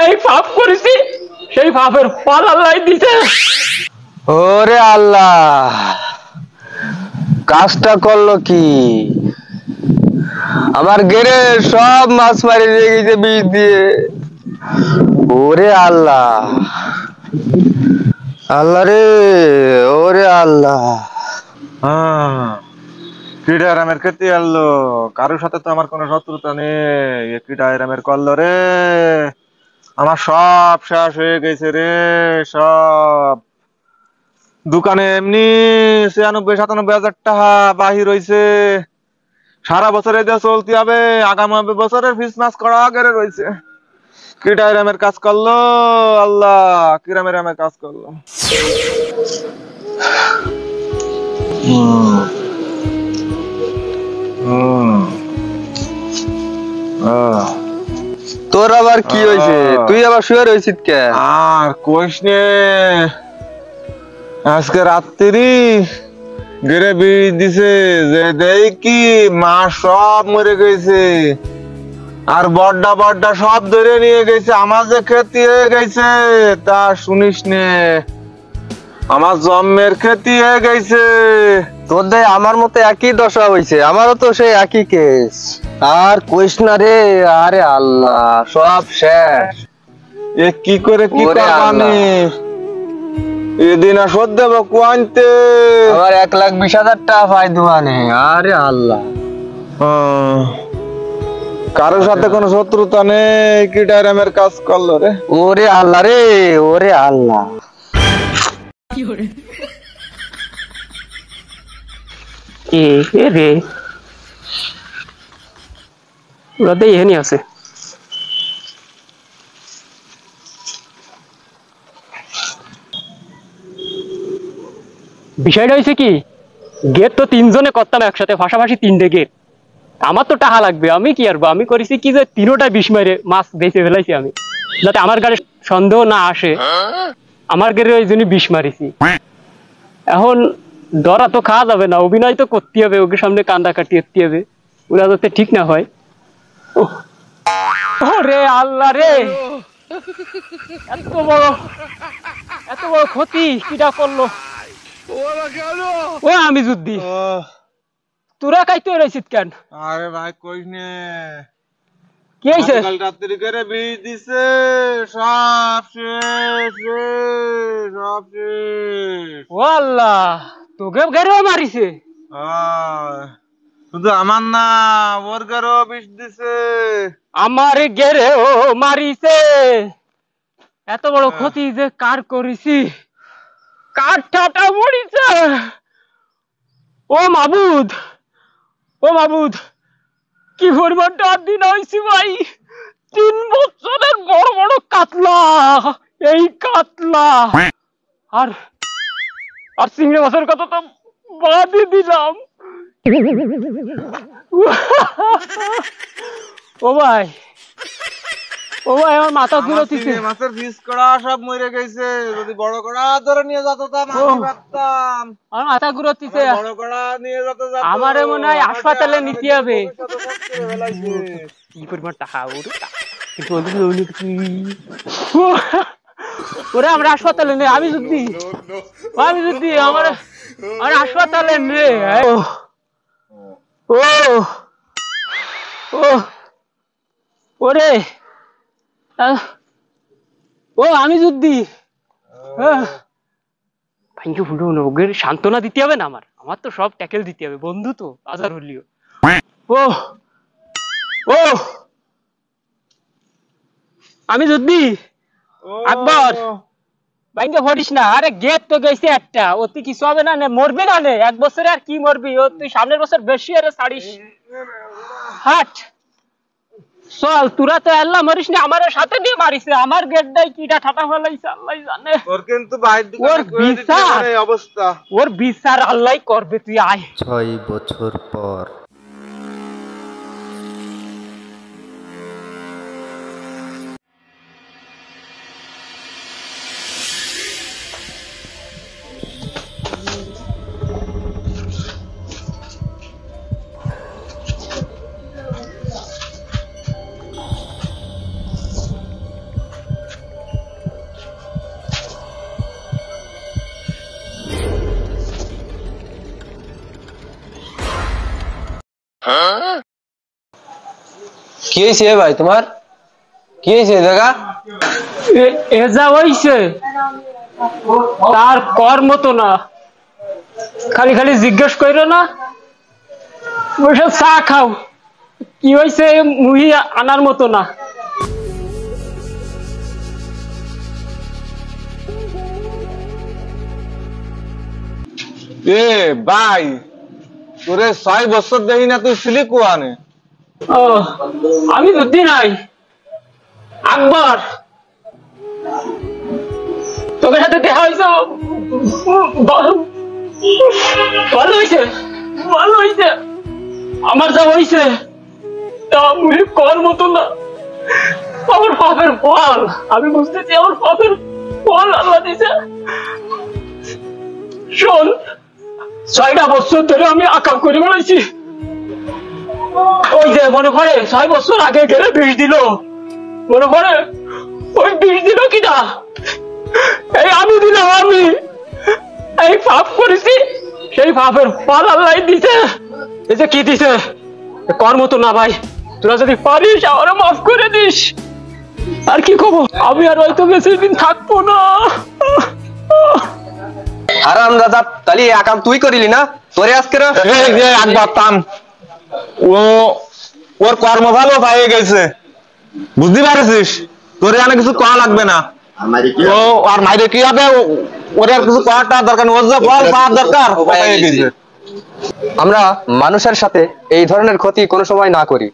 এই পাপ করেছি, সেই পাপের ফল আল্লাহ দিতে। ওরে আল্লাহ, কাজটা করলো কি? আমার গেরে সব মাছ মারি দিয়ে গেছে বিষ দিয়ে। ওরে আল্লাহ, আল্লাহ রে, ওরে আল্লাহ। কিডা রামের ক্ষতি আনলো? কারোর সাথে তো আমার কোনো শত্রুতা নেই। কিডা রামের করলো রে? আমার সব শেষ হয়ে গেছে রে। সব দোকানে এমনি 96-97 হাজার টাকা বাহির হইছে। সারা বছর দিয়ে চলতে হবে, আগামী বছরের ফিস মাস করা আগে রয়েছে। কিডা রামের কাজ করলো? আল্লাহ, কিরামের রামের কাজ করলো? তোর আবার কি হয়েছে? তুই আবার শুয়ে রয়েছিস কে? আর কোষ নে, আজকে রাত্রি গেরে বীজ দিছে যে দেখি মা সব মরে গেছে, আর বড্ডা বড্ডা সব ধরে নিয়ে গেছে। আমার যে ক্ষতি হয়ে গেছে তা শুনিস নে, আমার জন্মের ক্ষতি হয়ে গেছে। তোদের আমার মতো একই দশা হয়েছে, আমারও তো সেই একই কেস। আর কইস না রে, আরে আল্লাহ, সব শেষ। এ কি করে কি করবানি? এদিন আসর দেব কোয়ান্তে আবার 1,20,000 টাকা পাই দোকানে। আরে আল্লাহ, কারোর সাথে কোনো শত্রুতা নেই, কি ডাইরামের কাজ করলো রে? ওরে আল্লাহ রে, ওরে আল্লাহ। রে ওরা তো এখানে আছে। বিষয়টা হয়েছে কি, গেট তো 3 জনে করতাম একসাথে, পাশাপাশি 3টে গেট। আমার তো টাকা লাগবে, আমি কি আরবো, আমি করেছি কি যে 3টা বিষ মেরে মাছ বেঁচে ফেলাইছি আমি, যাতে আমার গাড়ি সন্দেহ না আসে। আমার গাড়ি ওই জন্য বিষ মারিছি। এখন ধরা তো খাওয়া যাবে না, অভিনয় তো করতে হবে, ওকে সামনে কান্দা কাটিয়ে হবে, ওরা যাতে ঠিক না হয়। রে আল্লাহ রে, এত বড় ক্ষতি কিটা করলো? ও আমি যুদ্ধি, তোরা কাইতে রয়েছিস কেন? আরে ভাই কইস নে, কি হয়েছে? কাল রাত্রি করে বীজ দিছে, সব শেষ রে, সব শেষ। ও আল্লাহ, তোকে ঘরেও মারিছে? শুধু আমার না, ওর ঘরেও বিষ দিছে। আমার ঘরেও মারিছে। এত বড় ক্ষতি যে কার করেছি, কার ঠাটা মরিছে। ও মাবুদ, ও মাবুদ, কি পরিমাণ দিন হয়েছি ভাই। 3 বছরের বড় বড় কাতলা, এই কাতলা আর আর চিংড়ি মাছের কথা তো বাদই দিলাম। ও ভাই, ও ভাই, আমার মাথা ঘুরোতিছে। মাছের পিস করা সব মরে গেছে। যদি বড় কড়া ধরে নিয়ে যেত তা আমি পারতাম। আমার মাথা ঘুরোতিছে, বড় কড়া নিয়ে যেত। আমারে মনে হয় হাসপাতালে নিতে হবে। কি পরিমাণ টাকা ওরে, আমরা হাসপাতালে নেই। আমি যদি আমার হাসপাতালে নেই। ও ও ওরে, ও আমি যদি ওদের সান্ত্বনা দিতে হবে না, আমার তো সব ট্যাকেল দিতে হবে, বন্ধু তো আজার হলিও। ও ও আমি যদি আকবর ভাইকে ভরিস না। আরে গেট তো গেছে একটা, অতি কিছু হবে না, মরবি না নে 1 বছরে, আর কি মরবি? ও তুই সামনের বছর বেশি আরে ছাড়িস। হাট চল, তোরা তো আল্লাহ মরিস না, আমার সাথে দিয়ে মারিছে। আমার গেটটাই কিটা ঠাটা ফেলাইছে আল্লাহ জানে। তোর কিন্তু বাইর দোকানে কই দিতে পারে অবস্থা। ওর বিচার আল্লাহই করবে, তুই আয়। 6 বছর পর। কি হয়েছে ভাই তোমার? কি হয়েছে জায়গা? এ যা হইছে তার কর্ম তো না, খালি খালি জিজ্ঞেস করো না, বসে চা খাও, কি হয়েছে মুহি আনার মতো না। এ ভাই, তোরে 6 বছর দেখি না, তুই ছিলি কোয়ানে? ও আমি বুদ্ধি নাই আকবর, তোদের সাথে দেখা হয়েছে, ভালো হয়েছে, ভালো হয়েছে। আমার যা হয়েছে তা মুহি কর মতো না, আমার পাপের ফল, আমি বুঝতেছি আমার পাপের ফল আল্লাহ দিছে। শোন, 6টা বছর ধরে আমি আকাম করে বেড়াইছি, ওই যে মনে পড়ে 6 বছর আগে গেলে বিষ দিল, মনে পড়ে ওই বিষ দিল কিনা, এই আমি দিলাম, আমি এই পাপ করেছি, সেই পাপের ফল আল্লাহ দিছে। এই যে কি দিছে, কর মতো না ভাই, তোরা যদি পারিস আমারে মাফ করে দিস। আর কি খবর, আমি আর হয়তো বেশি দিন থাকবো না। হারাম দাদা, তাহলে এই আকাম তুই করিলি না? তোরে আজকে একবার থাম, ওর কর্ম ভালো পাইয়ে গেছে, বুঝতে পারছিস? তোরে অনেক কিছু করা লাগবে না, ও আর মাইরে কি হবে, ওর আর কিছু করাটা দরকার নেই, ওর যে ফল পাওয়ার দরকার ও পেয়ে গেছে। আমরা মানুষের সাথে এই ধরনের ক্ষতি কোনো সময় না করি।